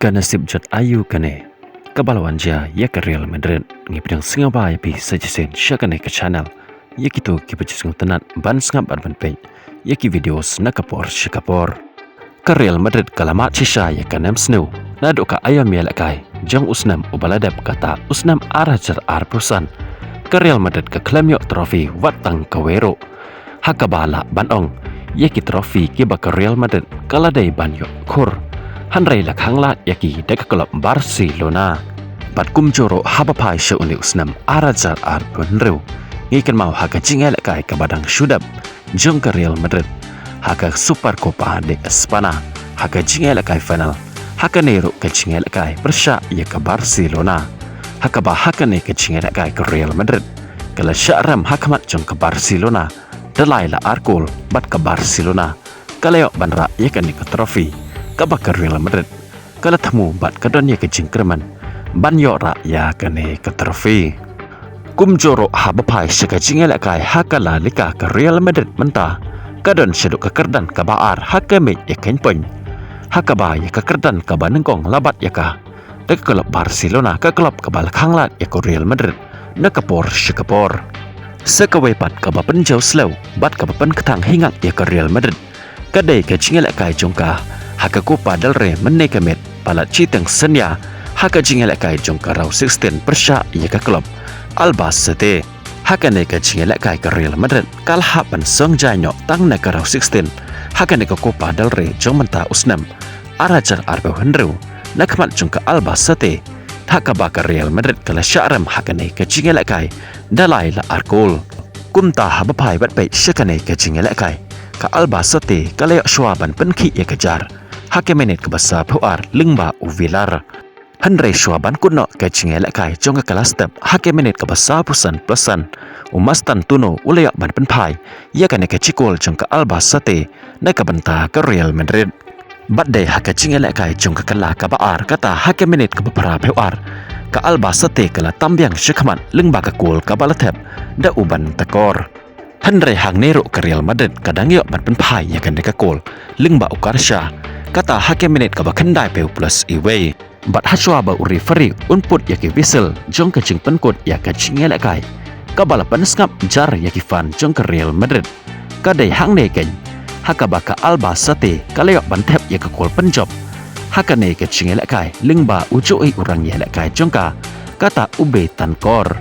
Jika nasib jat ayu kane kabalawan ja ya ke Real Madrid ngi pedang singa ba ya pi sajisen syakane ke channel ya kitu ki pejisung tenat ban sngap ban pe ya ki videos na kapor syakapor ke Real Madrid kalamat shisha ya kanem snow na doka ayam ya lakai jang usnam ubaladap kata usnam arajar arpusan ke Real Madrid ke klaim yok trofi watang kawero hakabala banong ya ki trofi ki ba ke Real Madrid kaladai ban yok kur Hanrei la khangla yaki dek kelab Barcelona bat kumjoro habapai seuni usnam arajar arbunreu ngikan mau haka jingel kai kabadang syudab jong ke Real Madrid haka Super Copa de Espana haka jingel kai final haka nero ke jingel kai bersya ya ke Barcelona haka ba haka ne ke jingel kai ke Real Madrid kala syaram hakamat jong ke Barcelona dalai la arkul bat ke Barcelona kala yok banra ya ke trofi kabakar Real Madrid kala temu bat kadonnya ke jingkraman ban yora ya kane ke trofi kumjoro habapai seka jingel kai hakala lika ke Real Madrid menta kadon seduk ke kerdan ke baar hakame ya kenpon hakaba ya ke kerdan ke banengkong labat ya ka dek klub Barcelona ke klub ke balakanglat ya ke Real Madrid nak kapor syakapor sekawai pat ke penjau slow bat ke ketang hingak ya ke Real Madrid kadai ke jingel kai jongka haka Copa del Rey menekamet palat citeng senya haka jingel kai jongka rau 16 persya ia ke klub Albacete haka neka jingel kai ke Real Madrid kalhapan song janyo tang neka rau 16 haka neka Copa del Rey jong menta usnam arajar arbe henru nakmat jongka Albacete haka baka Real Madrid kala syaram haka neka jingel kai dalai la arkul kumta habapai bat bai syakane ke jingel kai ka Albacete kala yak swaban penki ya kejar hake menit ke basa puar lingba uvilar Hanrei swaban kuno ke jingel kai jong ke kelas step hake menit ke basa pusan umastan tuno ulayak ban penpai ya kan ke cikol jong ke Albacete na ke benta ke Real Madrid badai hake jingel kai jong ke kala ke baar kata hake menit ke bepara puar ke Albacete kala tambiang syakman lingba ke kul ke balatep da uban tekor Hanrei hang nero ke Real Madrid kadang yok ban penpai ya kan ke kul lingba ukarsha kata hakim menit ka bakandai pe plus iwe bat haswa ba referee unput ya ki whistle jong ke jing penkut ya ka jingel kai ka balapan skap jar ya ki fan jong ke Real Madrid kadai hang ne ken haka baka Albacete kaleyok bantep ya ke kol penjob haka ne ke jingel kai lingba ujoi urang ya kai jong ka kata ube tankor